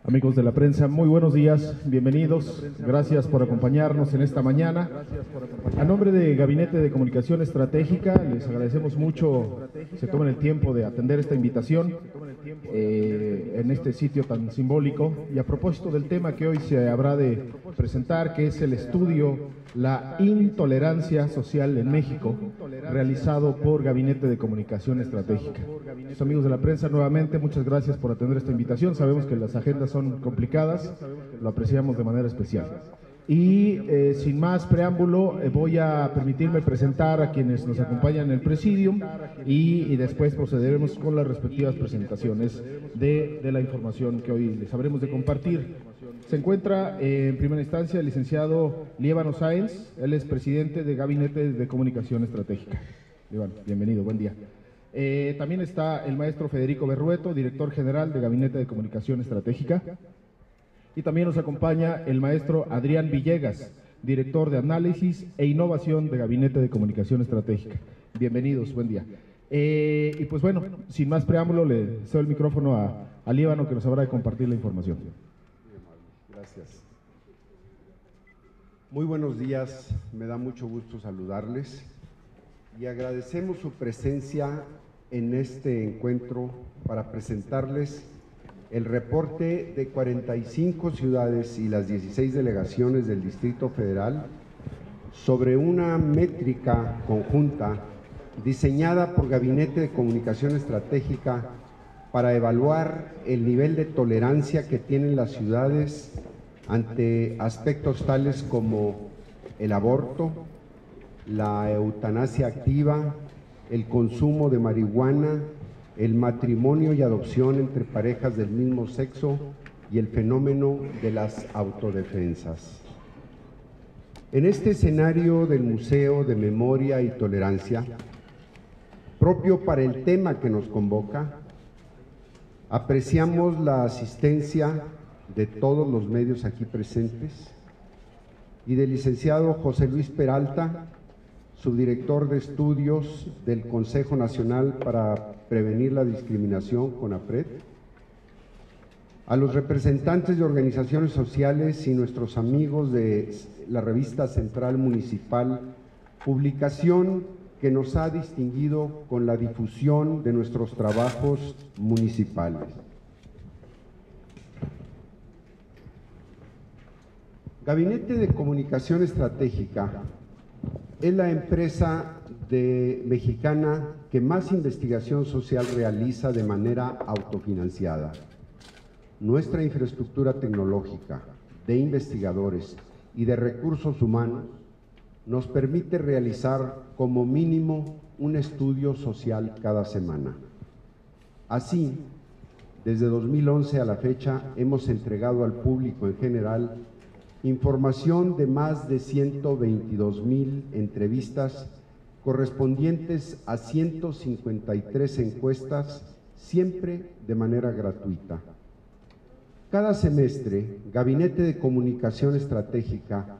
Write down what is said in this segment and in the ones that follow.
Amigos de la prensa, muy buenos días, bienvenidos, gracias por acompañarnos en esta mañana. A nombre de Gabinete de Comunicación Estratégica, les agradecemos mucho se tomen el tiempo de atender esta invitación en este sitio tan simbólico. Y a propósito del tema que hoy se habrá de presentar, que es el estudio La Intolerancia Social en México, realizado por Gabinete de Comunicación Estratégica. Los amigos de la prensa, nuevamente, muchas gracias por atender esta invitación. Sabemos que las agendas son complicadas, lo apreciamos de manera especial. Y sin más preámbulo, voy a permitirme presentar a quienes nos acompañan en el presidium y después procederemos con las respectivas presentaciones de la información que hoy les habremos de compartir. Se encuentra en primera instancia el licenciado Líbano Sáenz, él es presidente de Gabinete de Comunicación Estratégica. Líbano, bienvenido, buen día. También está el maestro Federico Berrueto, director general de Gabinete de Comunicación Estratégica. Y también nos acompaña el maestro Adrián Villegas, director de Análisis e Innovación de Gabinete de Comunicación Estratégica. Bienvenidos, buen día. Y pues bueno, sin más preámbulo, le cedo el micrófono a Líbano, que nos habrá de compartir la información. Gracias. Muy buenos días, me da mucho gusto saludarles y agradecemos su presencia en este encuentro para presentarles el reporte de 45 ciudades y las 16 delegaciones del Distrito Federal sobre una métrica conjunta diseñada por Gabinete de Comunicación Estratégica para evaluar el nivel de tolerancia que tienen las ciudades ante aspectos tales como el aborto, la eutanasia activa, el consumo de marihuana, el matrimonio y adopción entre parejas del mismo sexo y el fenómeno de las autodefensas. En este escenario del Museo de Memoria y Tolerancia, propio para el tema que nos convoca, apreciamos la asistencia de todos los medios aquí presentes y del licenciado José Luis Peralta, subdirector de estudios del Consejo Nacional para Prevenir la Discriminación, CONAPRED, a los representantes de organizaciones sociales y nuestros amigos de la revista Central Municipal, publicación que nos ha distinguido con la difusión de nuestros trabajos municipales. Gabinete de Comunicación Estratégica es la empresa mexicana que más investigación social realiza de manera autofinanciada. Nuestra infraestructura tecnológica, de investigadores y de recursos humanos nos permite realizar como mínimo un estudio social cada semana. Así, desde 2011 a la fecha hemos entregado al público en general información de más de 122,000 entrevistas correspondientes a 153 encuestas, siempre de manera gratuita. Cada semestre, Gabinete de Comunicación Estratégica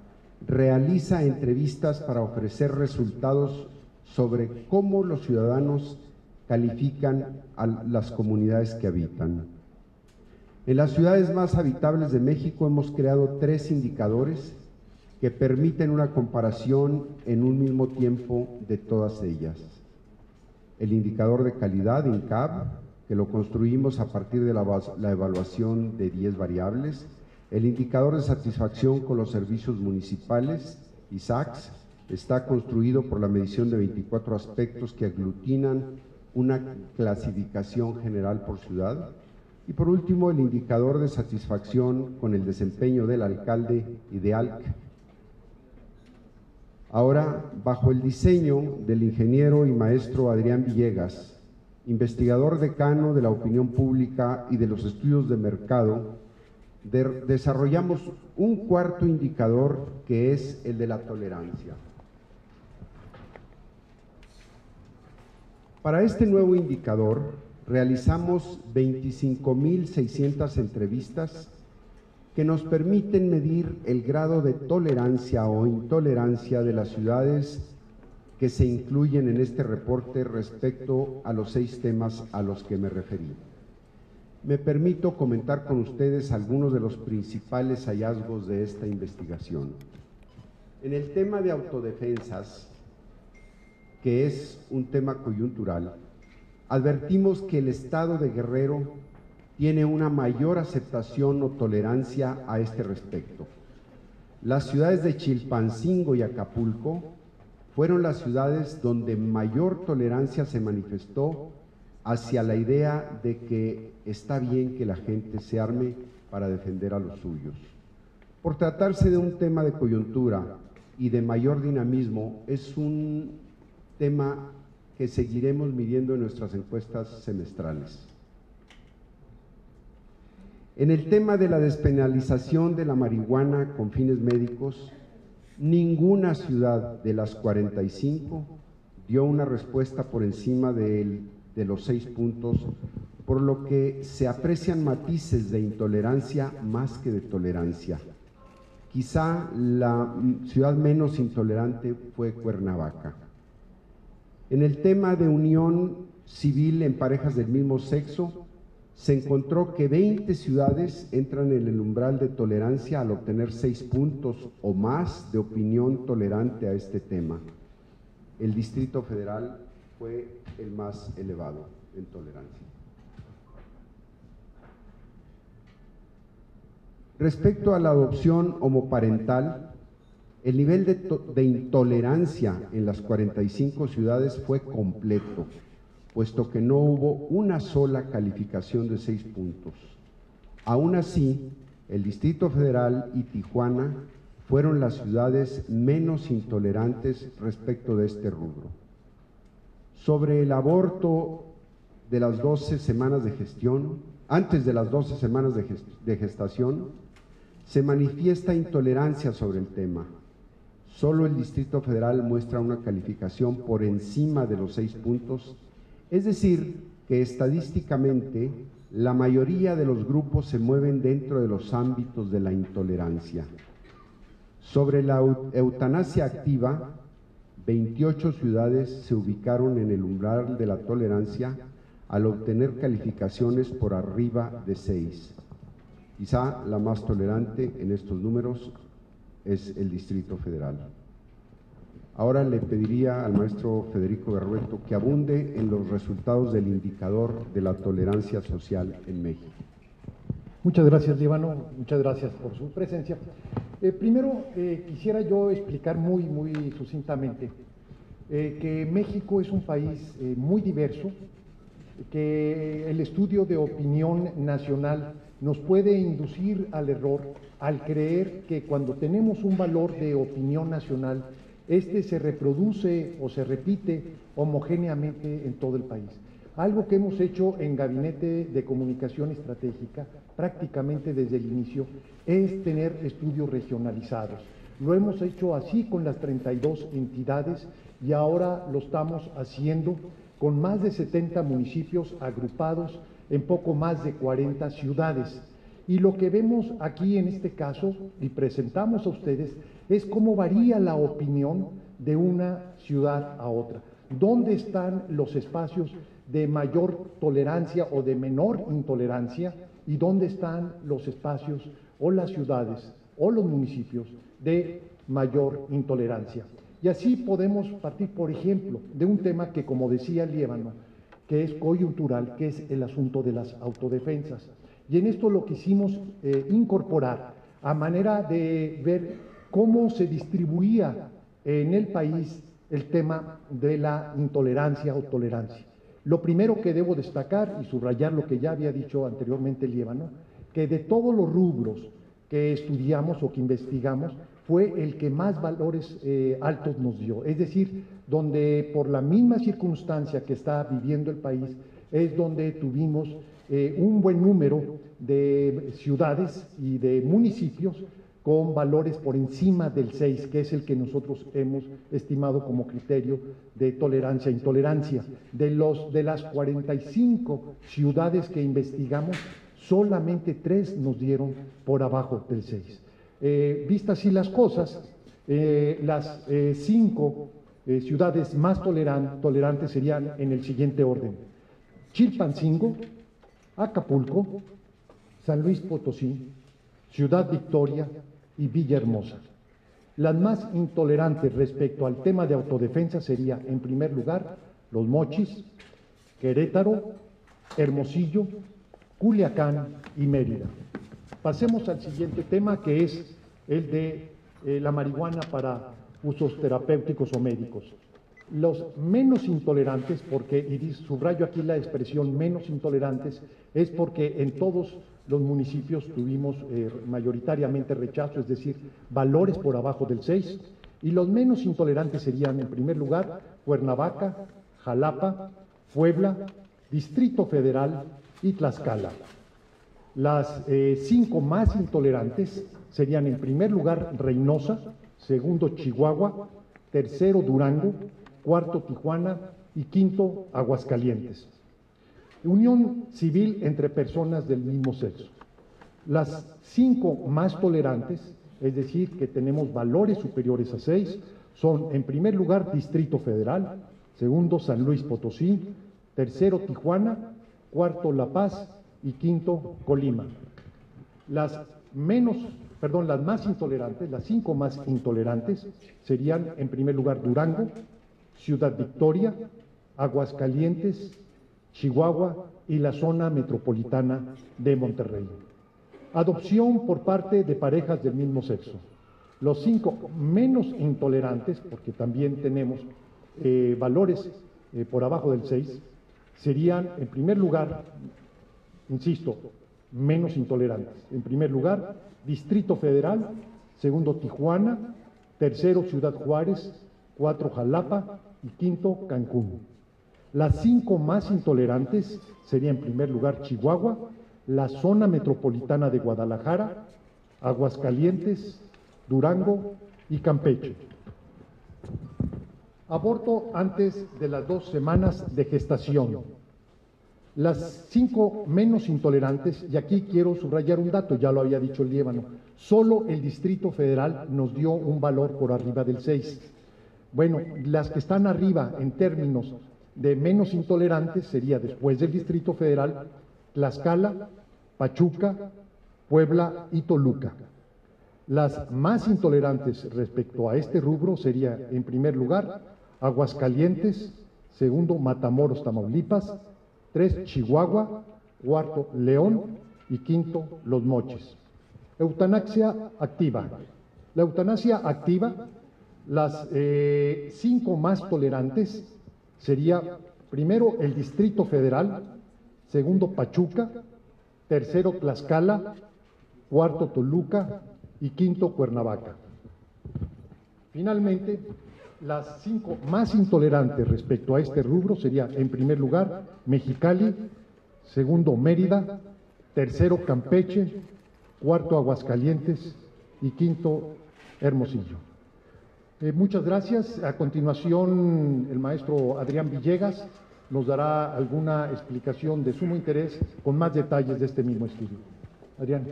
realiza entrevistas para ofrecer resultados sobre cómo los ciudadanos califican a las comunidades que habitan. En las ciudades más habitables de México hemos creado 3 indicadores que permiten una comparación en un mismo tiempo de todas ellas. El indicador de calidad, INCAB, que lo construimos a partir de la evaluación de 10 variables. El indicador de satisfacción con los servicios municipales, ISACS, está construido por la medición de 24 aspectos que aglutinan una clasificación general por ciudad. Y por último, el indicador de satisfacción con el desempeño del alcalde y de ALC. Ahora, bajo el diseño del ingeniero y maestro Adrián Villegas, investigador decano de la opinión pública y de los estudios de mercado, desarrollamos un cuarto indicador que es el de la tolerancia. Para este nuevo indicador, realizamos 25,600 entrevistas que nos permiten medir el grado de tolerancia o intolerancia de las ciudades que se incluyen en este reporte respecto a los 6 temas a los que me referí. Me permito comentar con ustedes algunos de los principales hallazgos de esta investigación. En el tema de autodefensas, que es un tema coyuntural, advertimos que el Estado de Guerrero tiene una mayor aceptación o tolerancia a este respecto. Las ciudades de Chilpancingo y Acapulco fueron las ciudades donde mayor tolerancia se manifestó hacia la idea de que está bien que la gente se arme para defender a los suyos. Por tratarse de un tema de coyuntura y de mayor dinamismo, es un tema que seguiremos midiendo en nuestras encuestas semestrales. En el tema de la despenalización de la marihuana con fines médicos, ninguna ciudad de las 45 dio una respuesta por encima de los 6 puntos, por lo que se aprecian matices de intolerancia más que de tolerancia. Quizá la ciudad menos intolerante fue Cuernavaca. En el tema de unión civil en parejas del mismo sexo, se encontró que 20 ciudades entran en el umbral de tolerancia al obtener 6 puntos o más de opinión tolerante a este tema. El Distrito Federal fue el más elevado en tolerancia. Respecto a la adopción homoparental, el nivel de intolerancia en las 45 ciudades fue completo, puesto que no hubo una sola calificación de 6 puntos. Aún así, el Distrito Federal y Tijuana fueron las ciudades menos intolerantes respecto de este rubro. Sobre el aborto de las 12 semanas de gestión, antes de las 12 semanas de gestación, se manifiesta intolerancia sobre el tema. Solo el Distrito Federal muestra una calificación por encima de los 6 puntos, es decir, que estadísticamente la mayoría de los grupos se mueven dentro de los ámbitos de la intolerancia. Sobre la eutanasia activa, 28 ciudades se ubicaron en el umbral de la tolerancia al obtener calificaciones por arriba de 6. Quizá la más tolerante en estos números es el Distrito Federal. Ahora le pediría al maestro Federico Berrueto que abunde en los resultados del indicador de la tolerancia social en México. Muchas gracias, Líbano, muchas gracias por su presencia. Primero, quisiera yo explicar muy sucintamente que México es un país muy diverso, que el estudio de opinión nacional nos puede inducir al error al creer que cuando tenemos un valor de opinión nacional, este se reproduce o se repite homogéneamente en todo el país. Algo que hemos hecho en Gabinete de Comunicación Estratégica prácticamente desde el inicio es tener estudios regionalizados. Lo hemos hecho así con las 32 entidades y ahora lo estamos haciendo con más de 70 municipios agrupados en poco más de 40 ciudades. Y lo que vemos aquí en este caso y presentamos a ustedes es cómo varía la opinión de una ciudad a otra. ¿Dónde están los espacios de mayor tolerancia o de menor intolerancia? ¿Y dónde están los espacios o las ciudades o los municipios de mayor intolerancia? Y así podemos partir, por ejemplo, de un tema que, como decía Líbano, que es coyuntural, que es el asunto de las autodefensas. Y en esto lo quisimos incorporar a manera de ver cómo se distribuía en el país el tema de la intolerancia o tolerancia. Lo primero que debo destacar y subrayar lo que ya había dicho anteriormente Líbano, que de todos los rubros que estudiamos o que investigamos, fue el que más valores altos nos dio. Es decir, donde por la misma circunstancia que está viviendo el país, es donde tuvimos un buen número de ciudades y de municipios con valores por encima del 6, que es el que nosotros hemos estimado como criterio de tolerancia e intolerancia. De las 45 ciudades que investigamos, solamente 3 nos dieron por abajo del 6. Vistas así las cosas, las 5 ciudades más tolerantes serían en el siguiente orden: Chilpancingo, Acapulco, San Luis Potosí, Ciudad Victoria y Villahermosa. Las más intolerantes respecto al tema de autodefensa sería, en primer lugar, Los Mochis, Querétaro, Hermosillo, Culiacán y Mérida. Pasemos al siguiente tema, que es el de la marihuana para usos terapéuticos o médicos. Los menos intolerantes, y subrayo aquí la expresión menos intolerantes, es porque en todos los municipios tuvimos mayoritariamente rechazo, es decir, valores por abajo del 6, y los menos intolerantes serían, en primer lugar, Cuernavaca, Jalapa, Puebla, Distrito Federal y Tlaxcala. Las 5 más intolerantes serían, en primer lugar, Reynosa, segundo, Chihuahua, tercero, Durango, cuarto, Tijuana y quinto, Aguascalientes. Unión civil entre personas del mismo sexo. Las 5 más tolerantes, es decir, que tenemos valores superiores a 6, son, en primer lugar, Distrito Federal, segundo, San Luis Potosí, tercero, Tijuana, cuarto, La Paz y quinto, Colima. Las más intolerantes, las 5 más intolerantes, serían, en primer lugar, Durango, Ciudad Victoria, Aguascalientes, Chihuahua y la zona metropolitana de Monterrey. Adopción por parte de parejas del mismo sexo. Los 5 menos intolerantes, porque también tenemos valores por abajo del 6, serían, en primer lugar, insisto, menos intolerantes. En primer lugar, Distrito Federal, segundo, Tijuana, tercero, Ciudad Juárez, 4, Jalapa y quinto, Cancún. Las 5 más intolerantes serían, en primer lugar, Chihuahua, la zona metropolitana de Guadalajara, Aguascalientes, Durango y Campeche. Aborto antes de las 2 semanas de gestación. Las 5 menos intolerantes, y aquí quiero subrayar un dato, ya lo había dicho el Líbano, solo el Distrito Federal nos dio un valor por arriba del 6. Bueno, las que están arriba en términos de menos intolerantes sería, después del Distrito Federal, Tlaxcala, Pachuca, Puebla y Toluca. Las más intolerantes respecto a este rubro sería, en primer lugar, Aguascalientes, segundo, Matamoros, Tamaulipas, 3, Chihuahua, cuarto, León y quinto, Los Mochis. Eutanasia activa. La eutanasia activa, las 5 más tolerantes sería, primero, el Distrito Federal, segundo, Pachuca, tercero, Tlaxcala, cuarto, Toluca y quinto, Cuernavaca. Finalmente, las 5 más intolerantes respecto a este rubro sería, en primer lugar, Mexicali, segundo, Mérida, tercero, Campeche, cuarto, Aguascalientes y quinto, Hermosillo. Muchas gracias. A continuación, el maestro Adrián Villegas nos dará alguna explicación de sumo interés con más detalles de este mismo estudio. Adrián.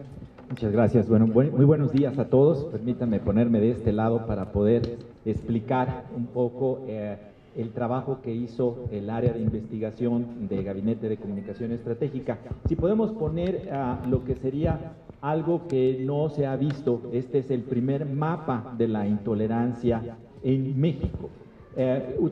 Muchas gracias. Bueno, muy buenos días a todos. Permítanme ponerme de este lado para poder explicar un poco el trabajo que hizo el área de investigación de Gabinete de Comunicación Estratégica. Si podemos poner lo que sería algo que no se ha visto, este es el primer mapa de la intolerancia en México.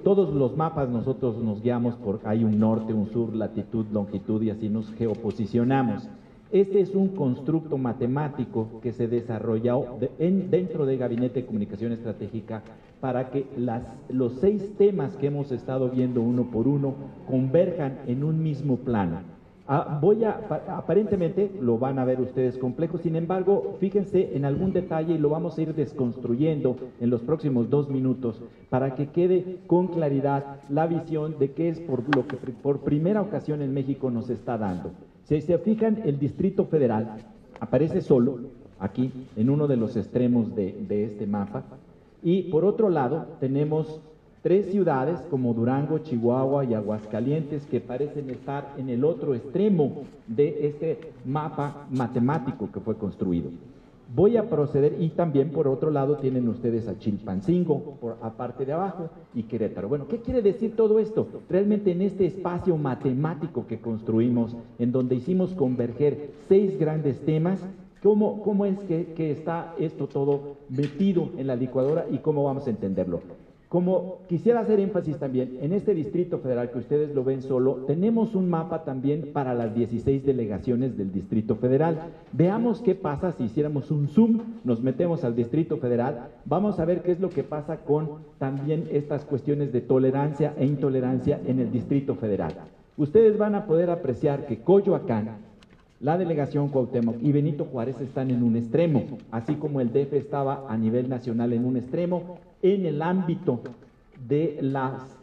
Todos los mapas nosotros nos guiamos por, hay un norte, un sur, latitud, longitud y así nos geoposicionamos. Este es un constructo matemático que se desarrolló dentro de Gabinete de Comunicación Estratégica para que los 6 temas que hemos estado viendo uno por uno converjan en un mismo plano. Aparentemente lo van a ver ustedes complejo, sin embargo, fíjense en algún detalle y lo vamos a ir desconstruyendo en los próximos 2 minutos para que quede con claridad la visión de qué es por lo que por primera ocasión en México nos está dando. Si se fijan, el Distrito Federal aparece solo aquí en uno de los extremos de este mapa y por otro lado tenemos 3 ciudades como Durango, Chihuahua y Aguascalientes que parecen estar en el otro extremo de este mapa matemático que fue construido. Voy a proceder, y también por otro lado tienen ustedes a Chilpancingo, por aparte de abajo, y Querétaro. Bueno, ¿qué quiere decir todo esto? Realmente en este espacio matemático que construimos, en donde hicimos converger 6 grandes temas, ¿cómo es que está esto todo metido en la licuadora y cómo vamos a entenderlo? Como quisiera hacer énfasis también, en este Distrito Federal que ustedes lo ven solo, tenemos un mapa también para las 16 delegaciones del Distrito Federal. Veamos qué pasa si hiciéramos un zoom, nos metemos al Distrito Federal, vamos a ver qué es lo que pasa con también estas cuestiones de tolerancia e intolerancia en el Distrito Federal. Ustedes van a poder apreciar que Coyoacán, la delegación Cuauhtémoc y Benito Juárez están en un extremo, así como el DF estaba a nivel nacional en un extremo. En el ámbito de las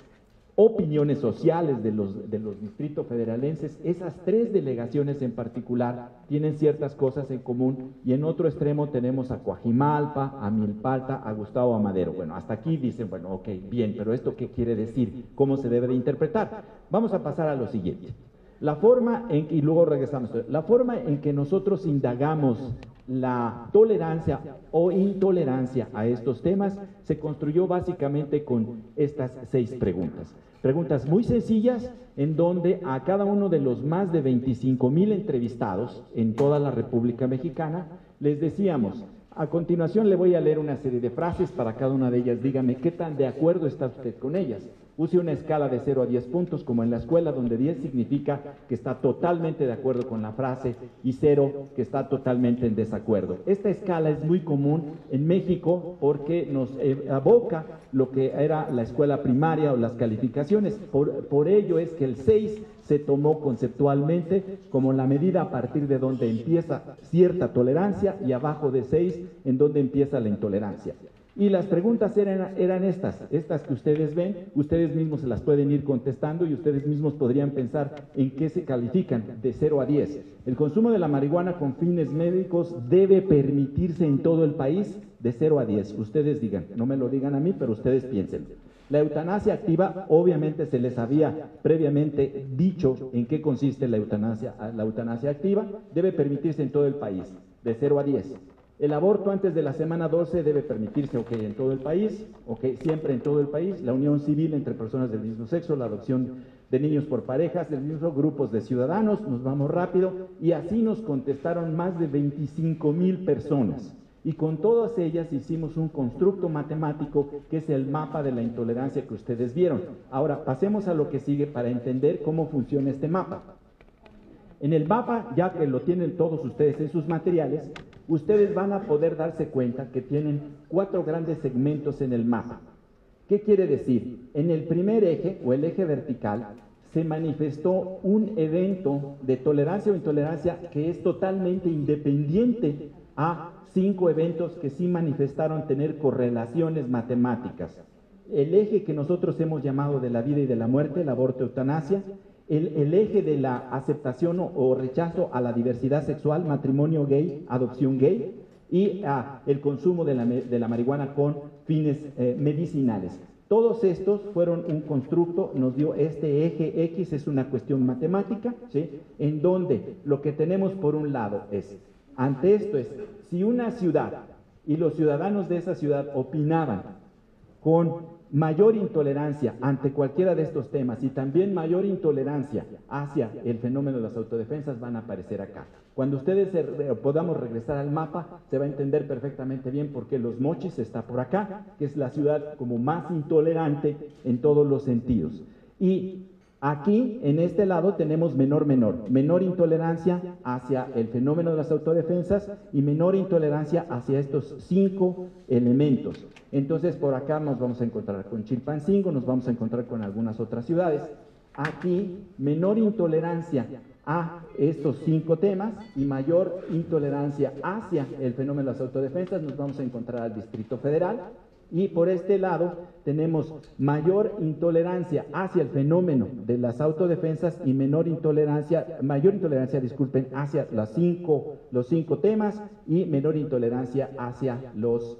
opiniones sociales de los distritos federalenses, esas 3 delegaciones en particular tienen ciertas cosas en común, y en otro extremo tenemos a Coajimalpa, a Milpalta, a Gustavo Amadero. Bueno, hasta aquí dicen, bueno, ok, bien, pero ¿esto qué quiere decir? ¿Cómo se debe de interpretar? Vamos a pasar a lo siguiente. La forma en que, y luego regresamos, la forma en que nosotros indagamos la tolerancia o intolerancia a estos temas se construyó básicamente con estas 6 preguntas. Preguntas muy sencillas, en donde a cada uno de los más de 25,000 entrevistados en toda la República Mexicana les decíamos: a continuación le voy a leer una serie de frases, para cada una de ellas dígame qué tan de acuerdo está usted con ellas. Use una escala de 0 a 10 puntos, como en la escuela, donde 10 significa que está totalmente de acuerdo con la frase y 0 que está totalmente en desacuerdo. Esta escala es muy común en México porque nos aboca lo que era la escuela primaria o las calificaciones. Por ello es que el 6 se tomó conceptualmente como la medida a partir de donde empieza cierta tolerancia y abajo de 6 en donde empieza la intolerancia. Y las preguntas eran estas que ustedes ven, ustedes mismos se las pueden ir contestando y ustedes mismos podrían pensar en qué se califican de 0 a 10. El consumo de la marihuana con fines médicos debe permitirse en todo el país, de 0 a 10. Ustedes digan, no me lo digan a mí, pero ustedes piensen. La eutanasia activa, obviamente se les había previamente dicho en qué consiste la eutanasia activa, debe permitirse en todo el país, de 0 a 10. El aborto antes de la semana 12 debe permitirse, ok, en todo el país, ok, siempre en todo el país. La unión civil entre personas del mismo sexo, la adopción de niños por parejas, del mismo grupos de ciudadanos, nos vamos rápido, y así nos contestaron más de 25,000 personas. Y con todas ellas hicimos un constructo matemático que es el mapa de la intolerancia que ustedes vieron. Ahora, pasemos a lo que sigue para entender cómo funciona este mapa. En el mapa, ya que lo tienen todos ustedes en sus materiales, ustedes van a poder darse cuenta que tienen 4 grandes segmentos en el mapa. ¿Qué quiere decir? En el primer eje, o el eje vertical, se manifestó un evento de tolerancia o intolerancia que es totalmente independiente a 5 eventos que sí manifestaron tener correlaciones matemáticas. El eje que nosotros hemos llamado de la vida y de la muerte, el aborto, eutanasia, el eje de la aceptación o rechazo a la diversidad sexual, matrimonio gay, adopción gay, y el consumo de la marihuana con fines medicinales. Todos estos fueron un constructo, nos dio este eje X, es una cuestión matemática, ¿sí? En donde lo que tenemos por un lado es, ante esto es, si una ciudad y los ciudadanos de esa ciudad opinaban con mayor intolerancia ante cualquiera de estos temas y también mayor intolerancia hacia el fenómeno de las autodefensas, van a aparecer acá. Cuando ustedes podamos regresar al mapa, se va a entender perfectamente bien por qué Los Mochis está por acá, que es la ciudad como más intolerante en todos los sentidos. Y aquí, en este lado, tenemos menor intolerancia hacia el fenómeno de las autodefensas y menor intolerancia hacia estos 5 elementos. Entonces, por acá nos vamos a encontrar con Chilpancingo, nos vamos a encontrar con algunas otras ciudades. Aquí, menor intolerancia a estos 5 temas y mayor intolerancia hacia el fenómeno de las autodefensas, nos vamos a encontrar al Distrito Federal. Y por este lado tenemos mayor intolerancia hacia el fenómeno de las autodefensas y mayor intolerancia, hacia los 5 temas y menor intolerancia hacia los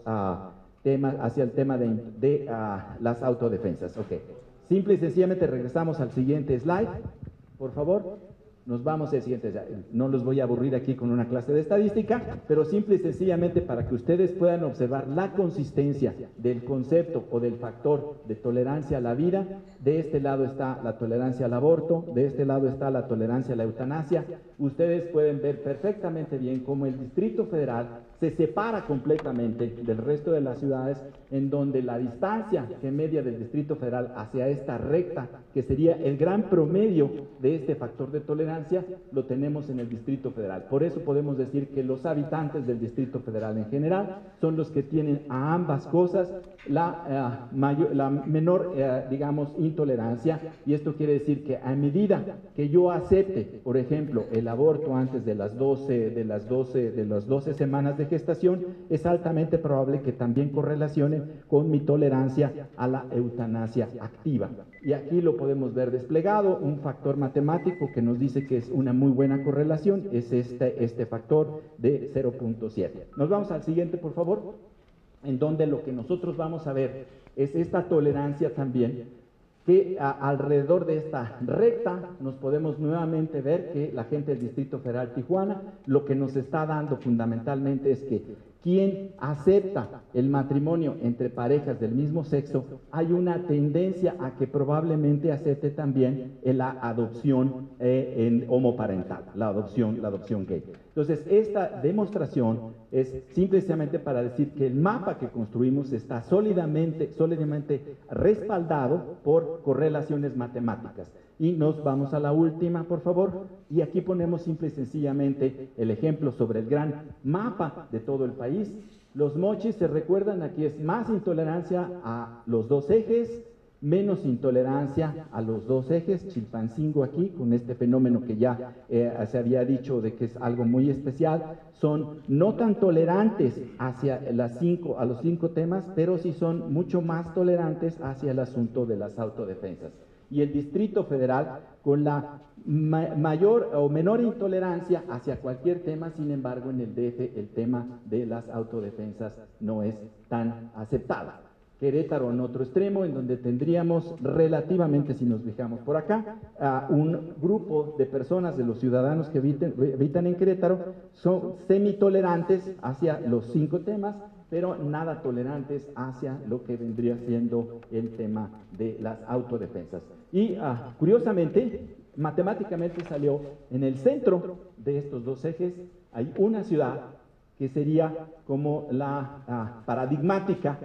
hacia el tema de las autodefensas. Ok. Simple y sencillamente regresamos al siguiente slide, por favor. nos vamos al siguiente. No los voy a aburrir aquí con una clase de estadística, pero simple y sencillamente para que ustedes puedan observar la consistencia del concepto o del factor de tolerancia a la vida. De este lado está la tolerancia al aborto, de este lado está la tolerancia a la eutanasia. Ustedes pueden ver perfectamente bien cómo el Distrito Federal se separa completamente del resto de las ciudades, en donde la distancia que media del Distrito Federal hacia esta recta, que sería el gran promedio de este factor de tolerancia, lo tenemos en el Distrito Federal. Por eso podemos decir que los habitantes del Distrito Federal en general son los que tienen a ambas cosas la menor, digamos, intolerancia, y esto quiere decir que a medida que yo acepte, por ejemplo, el aborto antes de las 12 semanas de gestación, es altamente probable que también correlacione con mi tolerancia a la eutanasia activa. Y aquí lo podemos ver desplegado, un factor matemático que nos dice que es una muy buena correlación, es este factor de 0.7. Nos vamos al siguiente, por favor, en donde lo que nosotros vamos a ver es esta tolerancia también, que alrededor de esta recta nos podemos nuevamente ver que la gente del Distrito Federal Tijuana lo que nos está dando fundamentalmente es que quien acepta el matrimonio entre parejas del mismo sexo, hay una tendencia a que probablemente acepte también la adopción homoparental, la adopción gay. Entonces, esta demostración es simplemente para decir que el mapa que construimos está sólidamente respaldado por correlaciones matemáticas. Y nos vamos a la última, por favor, y aquí ponemos simple y sencillamente el ejemplo sobre el gran mapa de todo el país. Los mochis, se recuerdan, aquí es más intolerancia a los dos ejes, menos intolerancia a los dos ejes. Chilpancingo aquí, con este fenómeno que ya se había dicho de que es algo muy especial, son no tan tolerantes hacia a los 5 temas, pero sí son mucho más tolerantes hacia el asunto de las autodefensas. Y el Distrito Federal con la mayor o menor intolerancia hacia cualquier tema. Sin embargo, en el DF el tema de las autodefensas no es tan aceptado. Querétaro en otro extremo, en donde tendríamos relativamente, si nos fijamos por acá, un grupo de personas, de los ciudadanos que habitan en Querétaro, son semitolerantes hacia los 5 temas, pero nada tolerantes hacia lo que vendría siendo el tema de las autodefensas. Y curiosamente, matemáticamente salió en el centro de estos dos ejes, hay una ciudad que sería como la paradigmática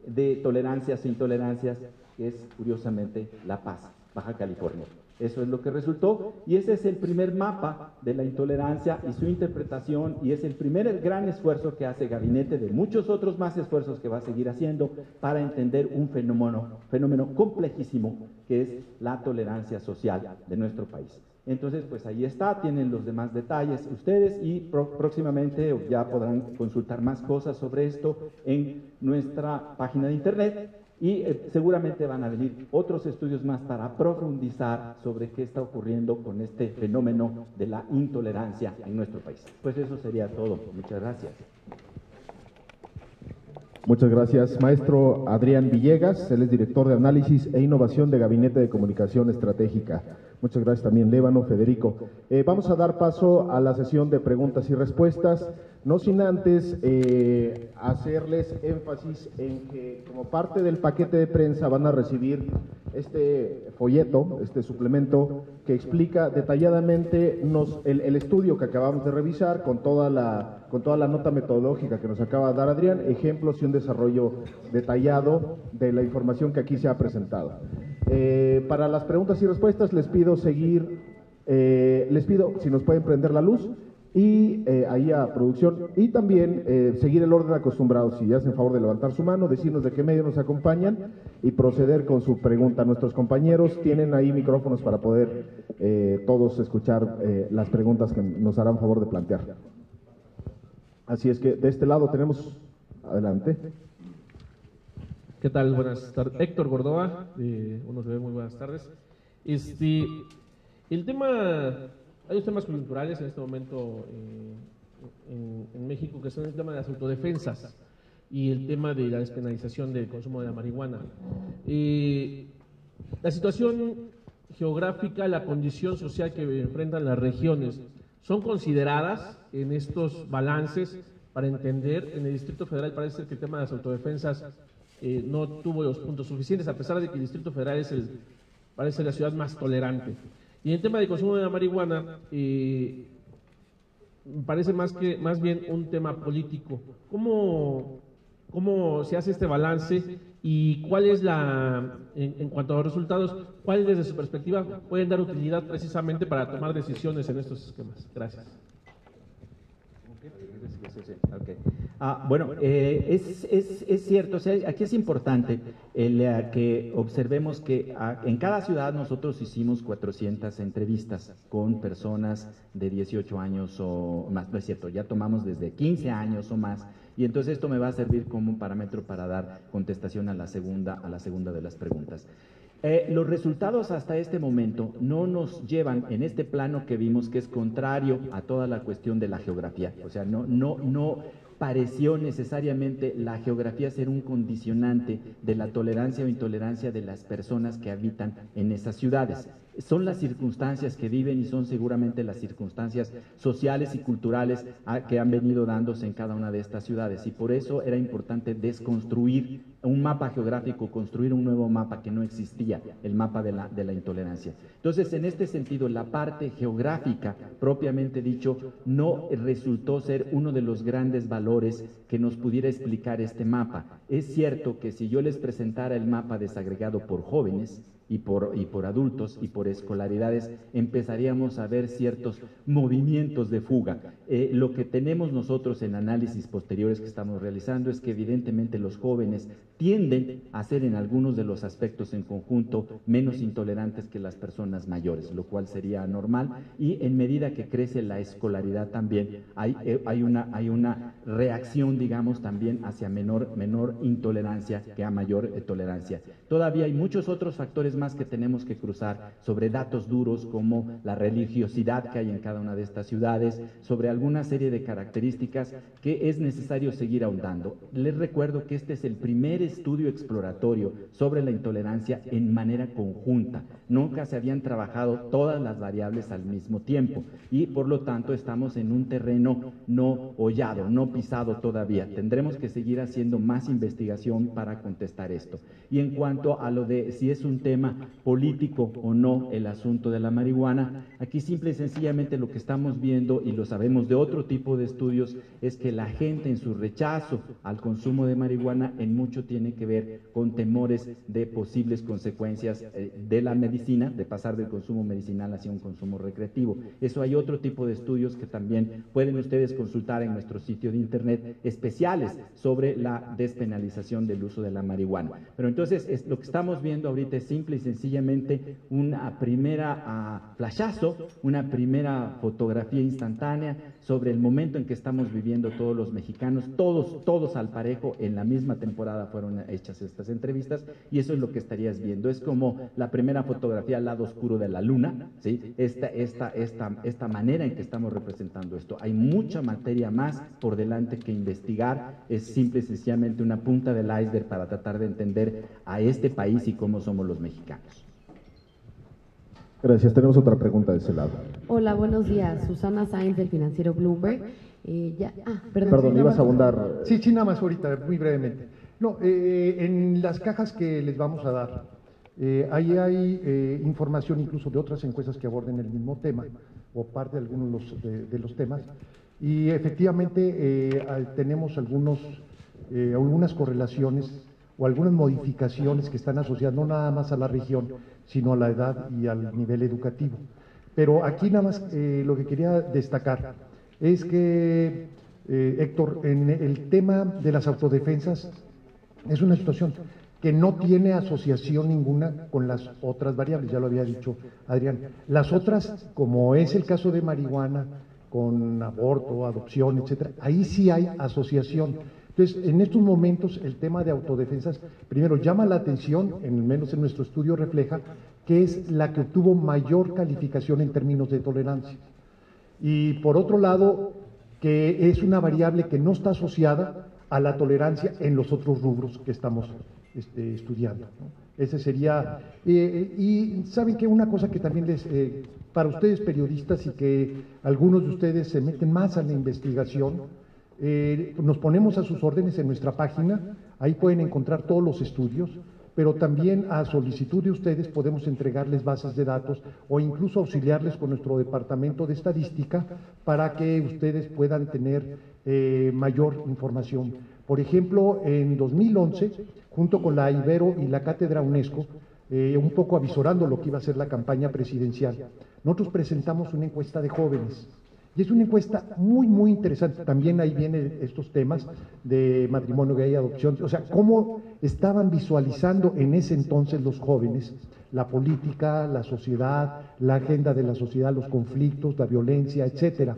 de tolerancias e intolerancias, que es curiosamente La Paz, Baja California. Eso es lo que resultó, y ese es el primer mapa de la intolerancia y su interpretación, y es el primer gran esfuerzo que hace Gabinete, de muchos otros más esfuerzos que va a seguir haciendo para entender un fenómeno complejísimo que es la tolerancia social de nuestro país. Entonces, pues ahí está, tienen los demás detalles ustedes, y próximamente ya podrán consultar más cosas sobre esto en nuestra página de internet. Y seguramente van a venir otros estudios más para profundizar sobre qué está ocurriendo con este fenómeno de la intolerancia en nuestro país. Pues eso sería todo. Muchas gracias. Muchas gracias, maestro Adrián Villegas. Él es director de análisis e innovación de Gabinete de Comunicación Estratégica. Muchas gracias también, Lévano, Federico. Vamos a dar paso a la sesión de preguntas y respuestas, no sin antes hacerles énfasis en que como parte del paquete de prensa van a recibir este folleto, este suplemento que explica detalladamente el estudio que acabamos de revisar con toda la nota metodológica que nos acaba de dar Adrián, ejemplos y un desarrollo detallado de la información que aquí se ha presentado. Para las preguntas y respuestas les pido si nos pueden prender la luz y ahí a producción, y también seguir el orden acostumbrado, si hacen favor de levantar su mano, decirnos de qué medio nos acompañan y proceder con su pregunta. Nuestros compañeros tienen ahí micrófonos para poder todos escuchar las preguntas que nos harán favor de plantear. Así es que de este lado tenemos, adelante. ¿Qué tal? Buenas tardes. Héctor Gordoa, Unos Bebés, muy buenas tardes. El tema, hay dos temas coyunturales en este momento en México, que son el tema de las autodefensas y el tema de la despenalización del consumo de la marihuana. La situación geográfica, la condición social que enfrentan las regiones, ¿son consideradas en estos balances para entender? En el Distrito Federal parece ser que el tema de las autodefensas no tuvo los puntos suficientes, a pesar de que el Distrito Federal es parece la ciudad más tolerante. Y en el tema de consumo de la marihuana, parece más bien un tema político. ¿Cómo se hace este balance y cuál es en cuanto a los resultados, cuál desde su perspectiva pueden dar utilidad precisamente para tomar decisiones en estos esquemas? Gracias. Okay. Bueno, es cierto, o sea, aquí es importante que observemos que en cada ciudad nosotros hicimos 400 entrevistas con personas de 18 años o más, no es cierto, ya tomamos desde 15 años o más, y entonces esto me va a servir como un parámetro para dar contestación a la segunda de las preguntas. Los resultados hasta este momento no nos llevan en este plano que vimos, que es contrario a toda la cuestión de la geografía. O sea, no pareció necesariamente la geografía ser un condicionante de la tolerancia o intolerancia de las personas que habitan en esas ciudades. Son las circunstancias que viven y son seguramente las circunstancias sociales y culturales que han venido dándose en cada una de estas ciudades, y por eso era importante desconstruir un mapa geográfico, construir un nuevo mapa que no existía, el mapa de la intolerancia. Entonces, en este sentido, la parte geográfica, propiamente dicho, no resultó ser uno de los grandes valores que nos pudiera explicar este mapa. Es cierto que si yo les presentara el mapa desagregado por jóvenes, y por adultos y por escolaridades, empezaríamos a ver ciertos movimientos de fuga. Lo que tenemos nosotros en análisis posteriores que estamos realizando es que evidentemente los jóvenes tienden a ser en algunos de los aspectos en conjunto menos intolerantes que las personas mayores, lo cual sería normal, y en medida que crece la escolaridad también hay una reacción, digamos, también hacia menor intolerancia que a mayor tolerancia. Todavía hay muchos otros factores más que tenemos que cruzar sobre datos duros como la religiosidad que hay en cada una de estas ciudades, sobre alguna serie de características que es necesario seguir ahondando. Les recuerdo que este es el primer estudio exploratorio sobre la intolerancia en manera conjunta. Nunca se habían trabajado todas las variables al mismo tiempo y por lo tanto estamos en un terreno no hollado, no pisado todavía. Tendremos que seguir haciendo más investigación para contestar esto. Y en cuanto a lo de si es un tema político o no el asunto de la marihuana, aquí simple y sencillamente lo que estamos viendo, y lo sabemos de otro tipo de estudios, es que la gente en su rechazo al consumo de marihuana en mucho tiene que ver con temores de posibles consecuencias de la medicina, de pasar del consumo medicinal hacia un consumo recreativo. Eso hay otro tipo de estudios que también pueden ustedes consultar en nuestro sitio de internet, especiales sobre la despenalización del uso de la marihuana. Pero entonces lo que estamos viendo ahorita es simple y sencillamente una primera flashazo, una primera fotografía instantánea sobre el momento en que estamos viviendo todos los mexicanos, todos al parejo. En la misma temporada fueron hechas estas entrevistas y eso es lo que estarías viendo. Es como la primera fotografía al lado oscuro de la luna, ¿sí? Esta manera en que estamos representando esto. Hay mucha materia más por delante que investigar, es simple y sencillamente una punta del iceberg para tratar de entender a este país y cómo somos los mexicanos. Gracias. Tenemos otra pregunta de ese lado. Hola, buenos días. Susana Sáenz, del financiero Bloomberg. Perdón, ibas a abundar. Sí, nada más ahorita, muy brevemente. No, en las cajas que les vamos a dar, ahí hay información incluso de otras encuestas que aborden el mismo tema, o parte de algunos de los temas, y efectivamente tenemos algunas correlaciones o algunas modificaciones que están asociadas no nada más a la región, sino a la edad y al nivel educativo. Pero aquí nada más lo que quería destacar es que, Héctor, en el tema de las autodefensas es una situación que no tiene asociación ninguna con las otras variables, ya lo había dicho Adrián. Las otras, como es el caso de marihuana, con aborto, adopción, etcétera, ahí sí hay asociación. Entonces, en estos momentos, el tema de autodefensas, primero, llama la atención, al menos en nuestro estudio refleja, que es la que obtuvo mayor calificación en términos de tolerancia. Y por otro lado, que es una variable que no está asociada a la tolerancia en los otros rubros que estamos estudiando, ¿no? Ese sería, y saben que una cosa que también para ustedes periodistas y que algunos de ustedes se meten más a la investigación, nos ponemos a sus órdenes en nuestra página, ahí pueden encontrar todos los estudios, pero también a solicitud de ustedes podemos entregarles bases de datos o incluso auxiliarles con nuestro departamento de estadística para que ustedes puedan tener mayor información. Por ejemplo, en 2011, junto con la Ibero y la Cátedra UNESCO, un poco avisorando lo que iba a ser la campaña presidencial, nosotros presentamos una encuesta de jóvenes. Y es una encuesta muy, muy interesante. También ahí vienen estos temas de matrimonio gay, adopción, o sea, cómo estaban visualizando en ese entonces los jóvenes la política, la sociedad, la agenda de la sociedad, los conflictos, la violencia, etcétera.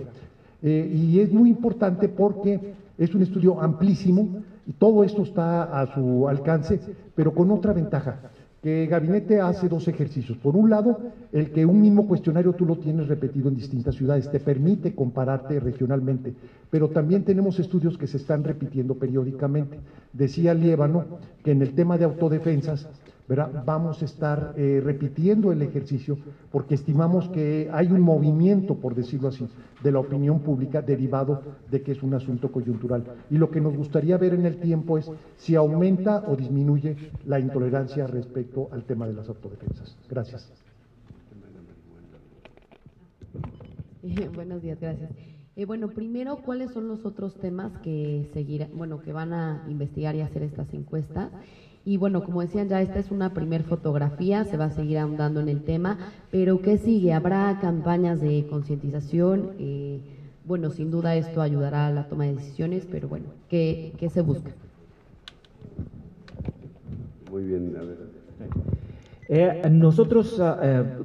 Y es muy importante porque es un estudio amplísimo y todo esto está a su alcance, pero con otra ventaja, que Gabinete hace dos ejercicios. Por un lado, el que un mismo cuestionario tú lo tienes repetido en distintas ciudades, te permite compararte regionalmente, pero también tenemos estudios que se están repitiendo periódicamente. Decía Liévano que en el tema de autodefensas, ¿verdad?, vamos a estar repitiendo el ejercicio porque estimamos que hay un movimiento, por decirlo así, de la opinión pública derivado de que es un asunto coyuntural. Y lo que nos gustaría ver en el tiempo es si aumenta o disminuye la intolerancia respecto al tema de las autodefensas. Gracias. Buenos días, gracias. Bueno, primero, ¿cuáles son los otros temas que que van a investigar y hacer estas encuestas? Y bueno, como decían ya, esta es una primer fotografía, se va a seguir ahondando en el tema, pero ¿qué sigue? ¿Habrá campañas de concientización? Bueno, sin duda esto ayudará a la toma de decisiones, pero bueno, ¿qué se busca? Muy bien, a ver. Nosotros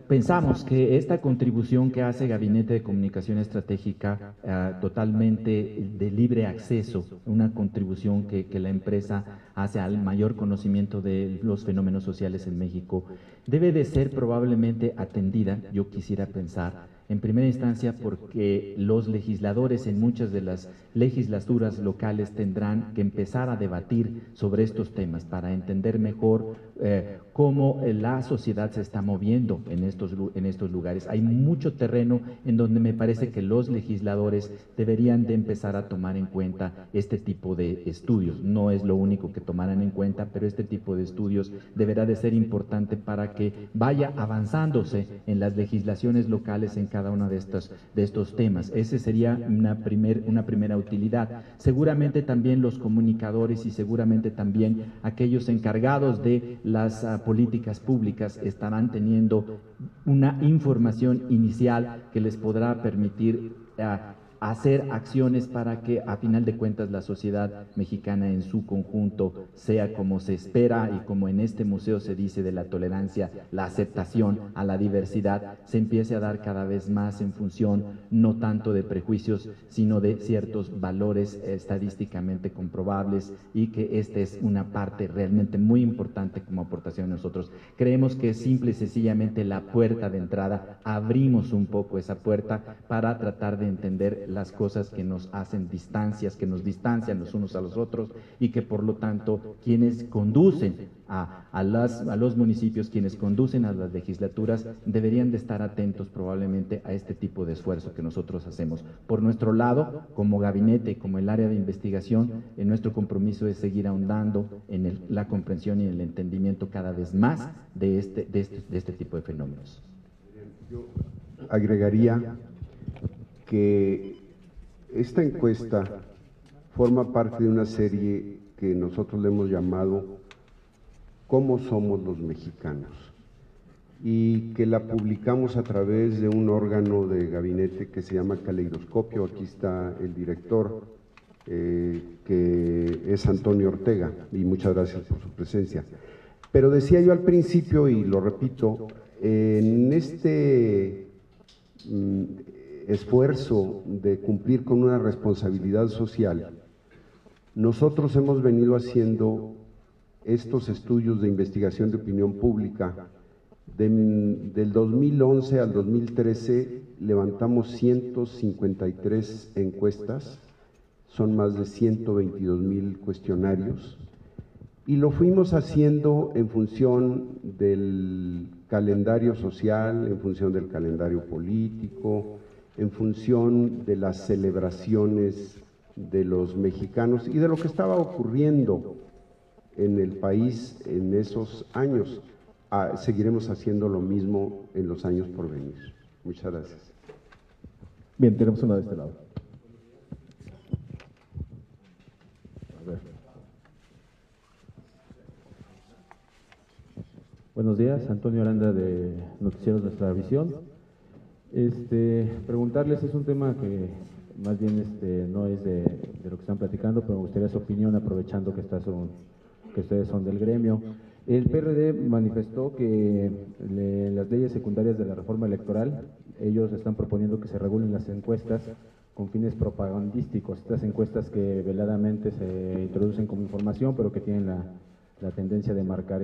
pensamos que esta contribución que hace Gabinete de Comunicación Estratégica totalmente de libre acceso, una contribución que la empresa hace al mayor conocimiento de los fenómenos sociales en México, debe de ser probablemente atendida, yo quisiera pensar, en primera instancia porque los legisladores en muchas de las legislaturas locales tendrán que empezar a debatir sobre estos temas para entender mejor cómo la sociedad se está moviendo en estos lugares. Hay mucho terreno en donde me parece que los legisladores deberían de empezar a tomar en cuenta este tipo de estudios. No es lo único que tomarán en cuenta, pero este tipo de estudios deberá de ser importante para que vaya avanzándose en las legislaciones locales en cada uno de estos temas. Ese sería una primera utilidad. Seguramente también los comunicadores y seguramente también aquellos encargados de las políticas públicas estarán teniendo una información inicial que les podrá permitir hacer acciones para que a final de cuentas la sociedad mexicana en su conjunto sea como se espera y como en este museo se dice de la tolerancia, la aceptación a la diversidad se empiece a dar cada vez más en función no tanto de prejuicios sino de ciertos valores estadísticamente comprobables y que esta es una parte realmente muy importante como aportación de nosotros. Creemos que es simple y sencillamente la puerta de entrada, abrimos un poco esa puerta para tratar de entender las cosas que nos hacen distancias, que nos distancian los unos a los otros y que por lo tanto quienes conducen a los municipios, quienes conducen a las legislaturas deberían de estar atentos probablemente a este tipo de esfuerzo que nosotros hacemos. Por nuestro lado, como gabinete, como el área de investigación, nuestro compromiso es seguir ahondando en la comprensión y el entendimiento cada vez más de este tipo de fenómenos. Yo agregaría que esta encuesta forma parte de una serie que nosotros le hemos llamado ¿Cómo somos los mexicanos? Y que la publicamos a través de un órgano de gabinete que se llama Caleidoscopio. Aquí está el director, que es Antonio Ortega, y muchas gracias por su presencia. Pero decía yo al principio, y lo repito, en este esfuerzo de cumplir con una responsabilidad social, nosotros hemos venido haciendo estos estudios de investigación de opinión pública. Del 2011 al 2013 levantamos 153 encuestas, son más de 122,000 cuestionarios, y lo fuimos haciendo en función del calendario social, en función del calendario político, en función de las celebraciones de los mexicanos y de lo que estaba ocurriendo en el país en esos años. Seguiremos haciendo lo mismo en los años por venir. Muchas gracias. Bien, tenemos una de este lado. A ver. Buenos días, Antonio Aranda de Noticieros Nuestra Visión. Preguntarles, es un tema que más bien no es de lo que están platicando, pero me gustaría su opinión aprovechando que ustedes son del gremio. El PRD manifestó que las leyes secundarias de la reforma electoral, ellos están proponiendo que se regulen las encuestas con fines propagandísticos, estas encuestas que veladamente se introducen como información, pero que tienen la tendencia de marcar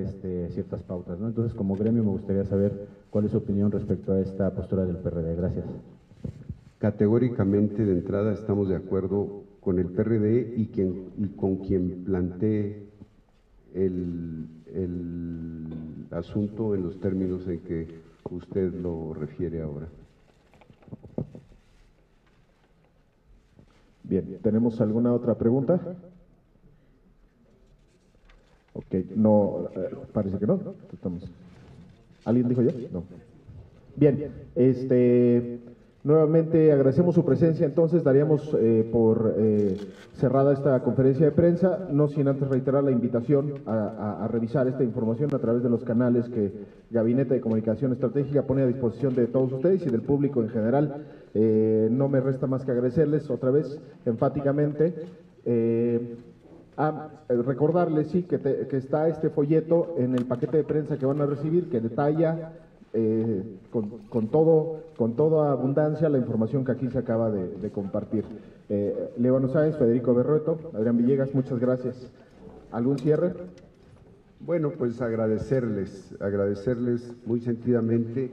ciertas pautas, ¿no? Entonces, como gremio me gustaría saber cuál es su opinión respecto a esta postura del PRD. Gracias. Categóricamente, de entrada, estamos de acuerdo con el PRD y con quien plantee el asunto en los términos en que usted lo refiere ahora. Bien, ¿tenemos alguna otra pregunta? Ok, no, parece que no. ¿Alguien dijo ya? No. Bien, nuevamente agradecemos su presencia, entonces daríamos por cerrada esta conferencia de prensa, no sin antes reiterar la invitación a revisar esta información a través de los canales que Gabinete de Comunicación Estratégica pone a disposición de todos ustedes y del público en general. No me resta más que agradecerles otra vez enfáticamente. Recordarles, sí, que está este folleto en el paquete de prensa que van a recibir, que detalla con toda abundancia la información que aquí se acaba de compartir. Líbano Sáenz, Federico Berrueto, Adrián Villegas, muchas gracias. ¿Algún cierre? Bueno, pues agradecerles muy sentidamente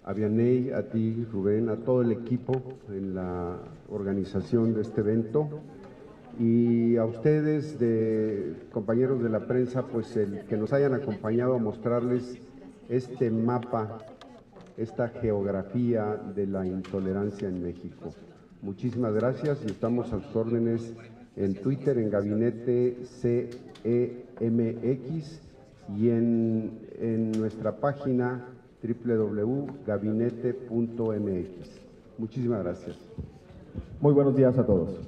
a Vianey, a ti, Rubén, a todo el equipo en la organización de este evento. Y a ustedes, compañeros de la prensa, pues el que nos hayan acompañado a mostrarles este mapa, esta geografía de la intolerancia en México. Muchísimas gracias y estamos a sus órdenes en Twitter, en Gabinete CEMX y en nuestra página www.gabinete.mx. Muchísimas gracias. Muy buenos días a todos.